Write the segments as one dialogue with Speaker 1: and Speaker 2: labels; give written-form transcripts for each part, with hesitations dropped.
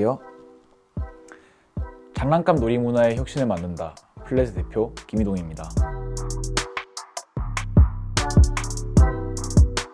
Speaker 1: 안녕하세요. 장난감 놀이 문화의 혁신을 만든다. 플랫의 대표 김희동입니다.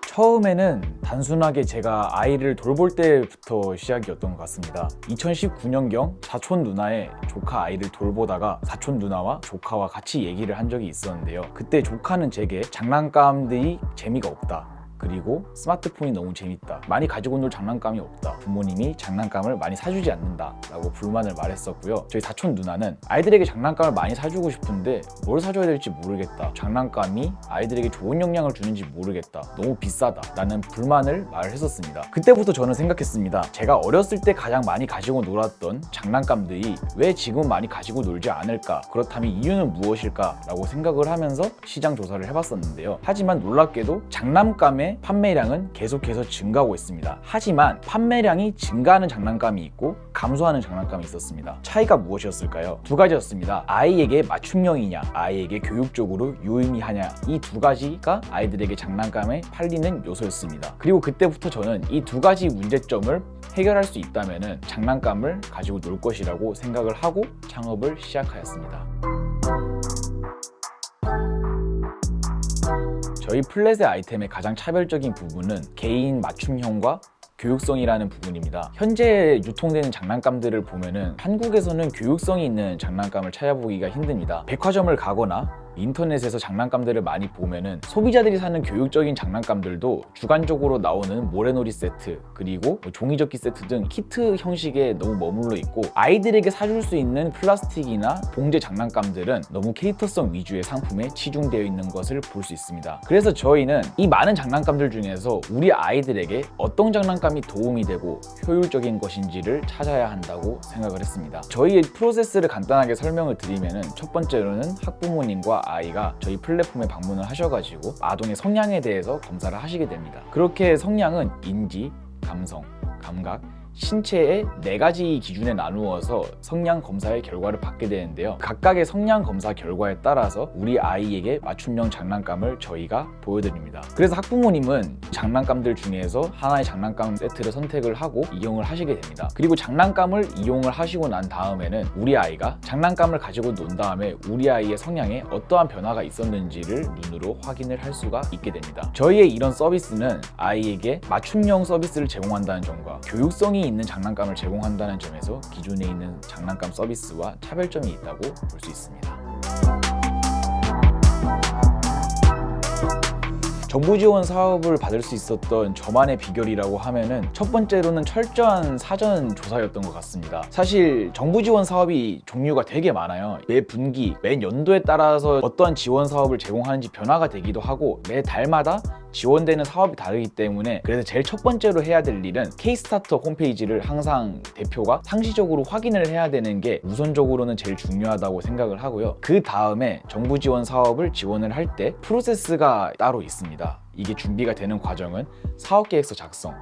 Speaker 1: 처음에는 단순하게 제가 아이를 돌볼 때부터 시작이었던 것 같습니다. 2019년경 사촌 누나의 조카 아이를 돌보다가 사촌 누나와 조카와 같이 얘기를 한 적이 있었는데요. 그때 조카는 제게 장난감들이 재미가 없다, 그리고 스마트폰이 너무 재밌다, 많이 가지고 놀 장난감이 없다, 부모님이 장난감을 많이 사주지 않는다 라고 불만을 말했었고요. 저희 사촌 누나는 아이들에게 장난감을 많이 사주고 싶은데 뭘 사줘야 될지 모르겠다, 장난감이 아이들에게 좋은 영향을 주는지 모르겠다, 너무 비싸다 라는 불만을 말했었습니다. 그때부터 저는 생각했습니다. 제가 어렸을 때 가장 많이 가지고 놀았던 장난감들이 왜 지금 많이 가지고 놀지 않을까, 그렇다면 이유는 무엇일까 라고 생각을 하면서 시장 조사를 해봤었는데요. 하지만 놀랍게도 장난감의 판매량은 계속해서 증가하고 있습니다. 하지만 판매량이 증가하는 장난감이 있고 감소하는 장난감이 있었습니다. 차이가 무엇이었을까요? 두 가지였습니다. 아이에게 맞춤형이냐, 아이에게 교육적으로 유의미하냐, 이 두 가지가 아이들에게 장난감에 팔리는 요소였습니다. 그리고 그때부터 저는 이 두 가지 문제점을 해결할 수 있다면 장난감을 가지고 놀 것이라고 생각을 하고 창업을 시작하였습니다. 저희 플랫의 아이템의 가장 차별적인 부분은 개인 맞춤형과 교육성이라는 부분입니다. 현재 유통되는 장난감들을 보면은 한국에서는 교육성이 있는 장난감을 찾아보기가 힘듭니다. 백화점을 가거나 인터넷에서 장난감들을 많이 보면은 소비자들이 사는 교육적인 장난감들도 주관적으로 나오는 모래놀이 세트, 그리고 종이접기 세트 등 키트 형식에 너무 머물러 있고, 아이들에게 사줄 수 있는 플라스틱이나 봉제 장난감들은 너무 캐릭터성 위주의 상품에 치중되어 있는 것을 볼 수 있습니다. 그래서 저희는 이 많은 장난감들 중에서 우리 아이들에게 어떤 장난감이 도움이 되고 효율적인 것인지를 찾아야 한다고 생각을 했습니다. 저희의 프로세스를 간단하게 설명을 드리면은, 첫 번째로는 학부모님과 아이가 저희 플랫폼에 방문을 하셔가지고 아동의 성향에 대해서 검사를 하시게 됩니다. 그렇게 성향은 인지, 감성, 감각, 신체의 4가지 기준에 나누어서 성향 검사의 결과를 받게 되는데요. 각각의 성향 검사 결과에 따라서 우리 아이에게 맞춤형 장난감을 저희가 보여드립니다. 그래서 학부모님은 장난감들 중에서 하나의 장난감 세트를 선택을 하고 이용을 하시게 됩니다. 그리고 장난감을 이용을 하시고 난 다음에는 우리 아이가 장난감을 가지고 논 다음에 우리 아이의 성향에 어떠한 변화가 있었는지를 눈으로 확인을 할 수가 있게 됩니다. 저희의 이런 서비스는 아이에게 맞춤형 서비스를 제공한다는 점과 교육성이 있는 장난감을 제공한다는 점에서 기존에 있는 장난감 서비스와 차별점이 있다고 볼 수 있습니다. 정부 지원 사업을 받을 수 있었던 저만의 비결이라고 하면은, 첫 번째로는 철저한 사전 조사였던 것 같습니다. 사실 정부 지원 사업이 종류가 되게 많아요. 매 분기, 매 연도에 따라서 어떠한 지원 사업을 제공하는지 변화가 되기도 하고, 매 달마다 지원되는 사업이 다르기 때문에, 그래서 제일 첫 번째로 해야 될 일은 K-스타터 홈페이지를 항상 대표가 상시적으로 확인을 해야 되는 게 우선적으로는 제일 중요하다고 생각을 하고요. 그 다음에 정부 지원 사업을 지원을 할 때 프로세스가 따로 있습니다. 이게 준비가 되는 과정은 사업계획서 작성,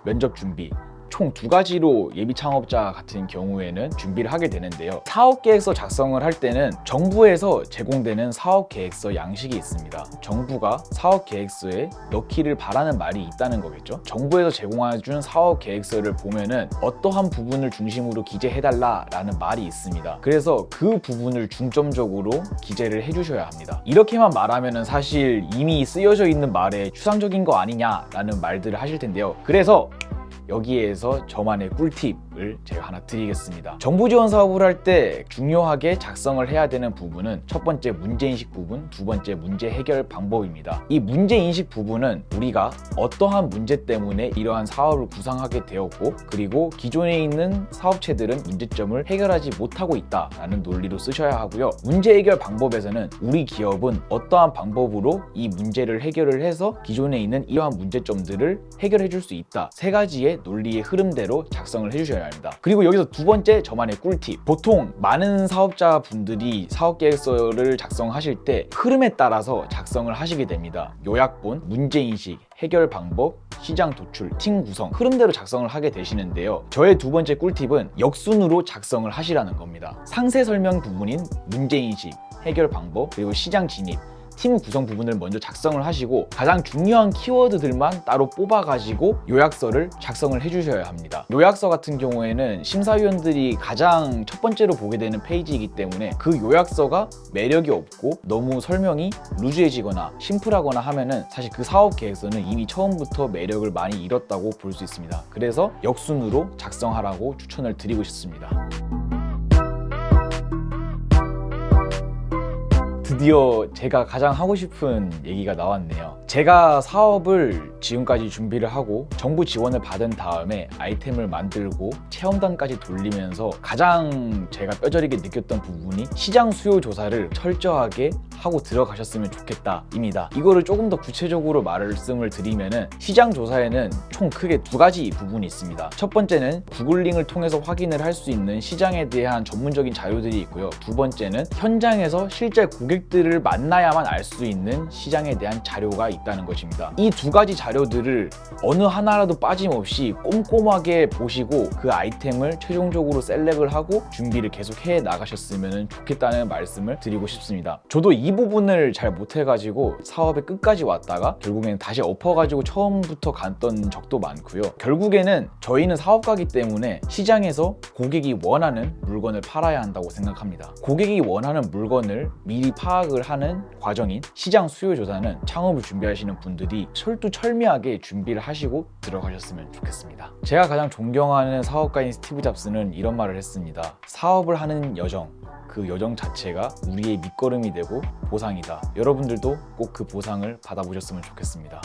Speaker 1: 면접 준비, 총 2가지로 예비 창업자 같은 경우에는 준비를 하게 되는데요. 사업계획서 작성을 할 때는 정부에서 제공되는 사업계획서 양식이 있습니다. 정부가 사업계획서에 넣기를 바라는 말이 있다는 거겠죠. 정부에서 제공해준 사업계획서를 보면은 어떠한 부분을 중심으로 기재해달라 라는 말이 있습니다. 그래서 그 부분을 중점적으로 기재를 해주셔야 합니다. 이렇게만 말하면은 사실 이미 쓰여져 있는 말에 추상적인 거 아니냐 라는 말들을 하실 텐데요. 그래서 여기에서 저만의 꿀팁을 제가 하나 드리겠습니다. 정부 지원 사업을 할 때 중요하게 작성을 해야 되는 부분은, 첫 번째 문제인식 부분, 두 번째 문제 해결 방법입니다. 이 문제인식 부분은 우리가 어떠한 문제 때문에 이러한 사업을 구상하게 되었고, 그리고 기존에 있는 사업체들은 문제점을 해결하지 못하고 있다라는 논리로 쓰셔야 하고요. 문제 해결 방법에서는 우리 기업은 어떠한 방법으로 이 문제를 해결을 해서 기존에 있는 이러한 문제점들을 해결해 줄 수 있다, 3가지의 논리의 흐름대로 작성을 해주셔야 합니다. 그리고 여기서 두 번째 저만의 꿀팁, 보통 많은 사업자분들이 사업계획서를 작성하실 때 흐름에 따라서 작성을 하시게 됩니다. 요약본, 문제인식, 해결 방법, 시장 도출, 팀 구성, 흐름대로 작성을 하게 되시는데요. 저의 두 번째 꿀팁은 역순으로 작성을 하시라는 겁니다. 상세 설명 부분인 문제인식, 해결 방법, 그리고 시장 진입, 팀 구성 부분을 먼저 작성을 하시고 가장 중요한 키워드들만 따로 뽑아가지고 요약서를 작성을 해주셔야 합니다. 요약서 같은 경우에는 심사위원들이 가장 첫 번째로 보게 되는 페이지이기 때문에 그 요약서가 매력이 없고 너무 설명이 루즈해지거나 심플하거나 하면은 사실 그 사업 계획서는 이미 처음부터 매력을 많이 잃었다고 볼 수 있습니다. 그래서 역순으로 작성하라고 추천을 드리고 싶습니다. 드디어 제가 가장 하고 싶은 얘기가 나왔네요. 제가 사업을 지금까지 준비를 하고 정부 지원을 받은 다음에 아이템을 만들고 체험단까지 돌리면서 가장 제가 뼈저리게 느꼈던 부분이 시장 수요 조사를 철저하게 하고 들어가셨으면 좋겠다입니다. 이거를 조금 더 구체적으로 말씀을 드리면은 시장 조사에는 총 크게 두 가지 부분이 있습니다. 첫 번째는 구글링을 통해서 확인을 할 수 있는 시장에 대한 전문적인 자료들이 있고요. 두 번째는 현장에서 실제 고객들을 만나야만 알 수 있는 시장에 대한 자료가 있다는 것입니다. 이 두 가지 자료들을 어느 하나라도 빠짐없이 꼼꼼하게 보시고 그 아이템을 최종적으로 셀렉을 하고 준비를 계속 해 나가셨으면 좋겠다는 말씀을 드리고 싶습니다. 저도 이 부분을 잘 못해가지고 사업의 끝까지 왔다가 결국에는 다시 엎어가지고 처음부터 갔던 적도 많고요. 결국에는 저희는 사업가이기 때문에 시장에서 고객이 원하는 물건을 팔아야 한다고 생각합니다. 고객이 원하는 물건을 미리 파악을 하는 과정인 시장 수요 조사는 창업을 준비하시는 분들이 철두철미하게 준비를 하시고 들어가셨으면 좋겠습니다. 제가 가장 존경하는 사업가인 스티브 잡스는 이런 말을 했습니다. 사업을 하는 여정, 그 여정 자체가 우리의 밑거름이 되고 보상이다. 여러분들도 꼭 그 보상을 받아보셨으면 좋겠습니다.